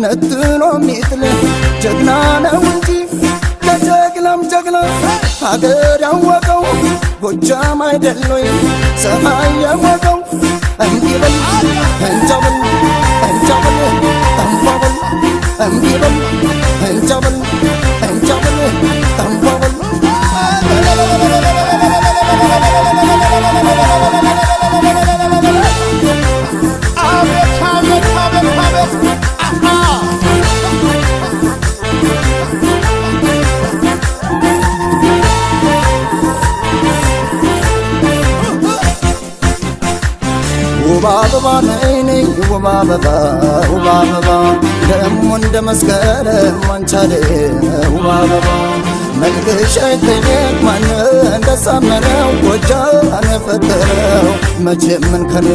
ነጥሎ ሚጥል ጀግና ነው እንጂ ከጀግናም ጀግና ሀገር ያወቀው ጎጃም አይደሎይ ሰማይ ያወቀው እንዲበል እንጃበል እንጃበል ጠንቧበል እንዲበል እንጃበል እንጃበል ጠንቧበል ውብ አበባ ነይ ውብ አበባ ውብ አበባ ደሞ እንደ መስከረም አንቻለ ውብ አበባ መልክሽ አይተኛም ማን እንደሳመረው ጎጃም የፈጠረው መቼም ምን ከኔ